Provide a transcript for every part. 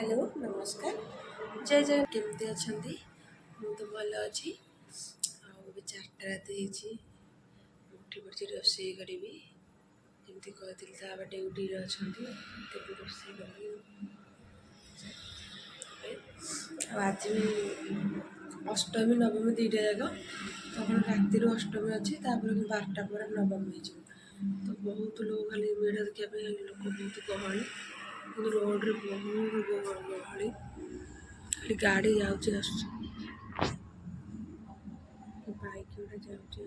hello नमस्कार जय जय केमती अच्छा तो भल अच्छी आगे 4टा राति उठी पड़ी रोषे करी जमी कहती ड्यूटी अच्छा रोषे करी आज अष्टमी नवमी 2टा जाक तक राति अष्टमी अच्छी 12टा पर नवमी हो तो बहुत लोग खाली मेढ़ देखापी लोक बहुत गहली रोड्रे बहुत गहली खाली गाड़ी जाऊँगी बाइक गुड़ा जाऊँगी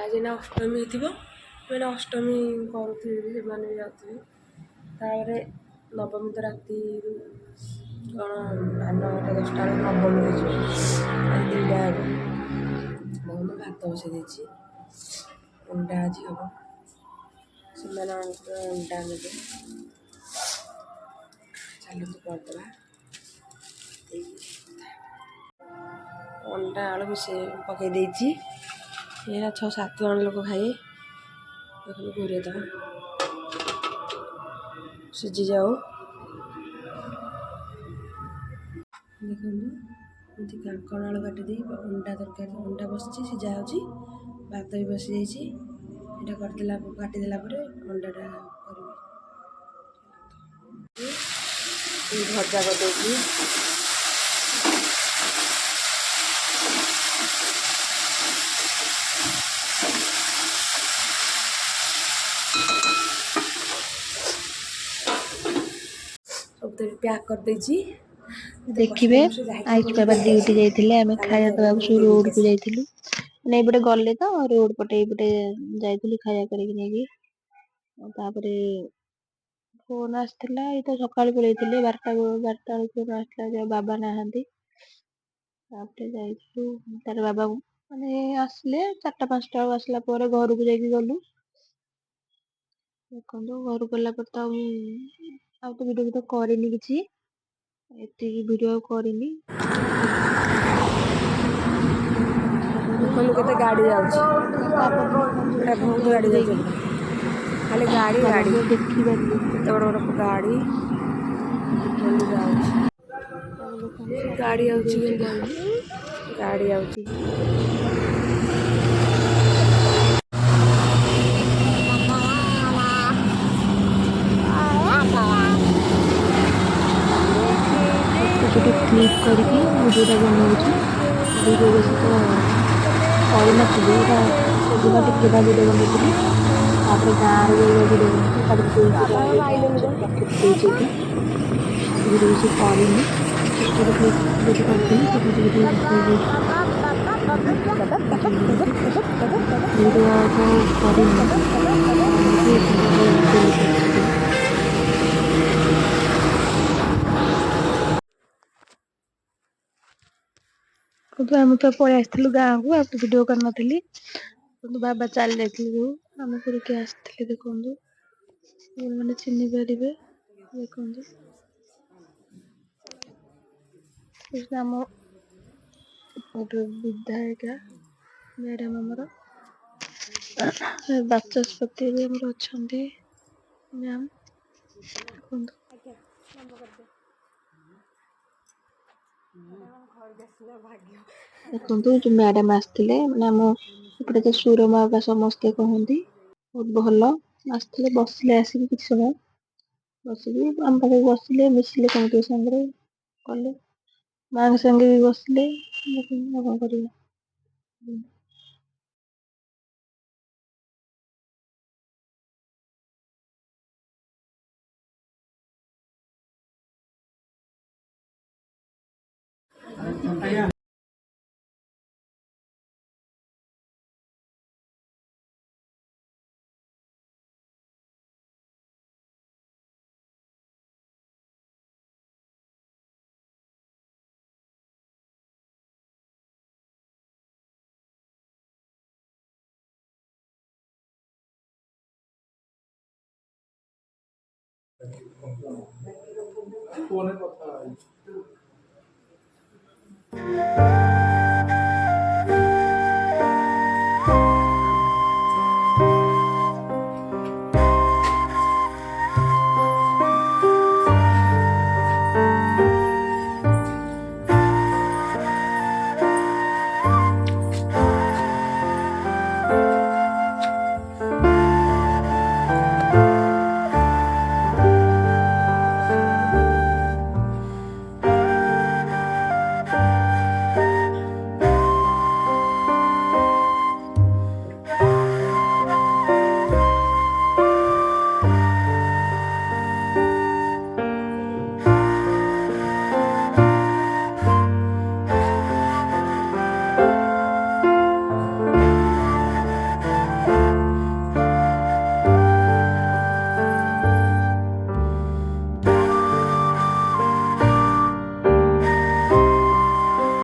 आज ना अष्टमी थी मैंने अष्टमी करुँगी से जाऊँगे नवमी तो राति कौन 9टा 10टा नवमी आज 2टा बहुत भात बसई अंडा आज हम से अंडा ने चलते करदे अंडा आलू मिसे पकई देती 6-7 जन लोक खाए देखो घूरे दबा सीझी जाओ देखो कांकण आलू काटिदी अंडा तरकारी अंडा बस सीझा हो भात भी बसी जाइए करदेला काटिदेला अंडाटा कर भजा करदे सब पैक कर देती देखिए आज बाबा ड्यूटी जाइए आम खाया दवा सब रोड को जाइलु नहीं पटे गले तो रोड पटे जाइलु खाया करके फोन आसला ये तो सकाल पलि 12टा फोन आसला बाबा नहांती तार बाबा माने आसले 4टा 5टा आसला घर को जाइए गलु देखो घर गला पर तो वीडियो तो करनी किसी एति वीडियो करनी केते गाड़ी जाउछ बहुत गाड़ी जाउछ खाली गाड़ी गाड़ी देखी केते बड़ बड़ गाड़ी गाड़ी आउछ गाड़ी आउछ छोटे क्लिप करके वीडियोटा बनाऊँगी वीडियो बेसी तो करना सेदिन टिके वीडियो बनौली गाँव वीडियो वीडियो बेसी करनी छोटे क्लिप वीडियो करती आम तो पलि आसलु गाँव को आप वीडियो करनी बाबा चली जाइए आम करके आसते देखो मैंने चिन्ह पारे देखो आम विधायिका मैडम आमर बाचस्पति अच्छा मैम देखो जो मैडम आसते आम एपटे सुरमा समस्ते कहती बहुत भल आसते बसले आसिक कि समय बसिक आम पाखे बसले मिसिले कमिटी सागर कले माँ संगे भी बसले कौन कर फोन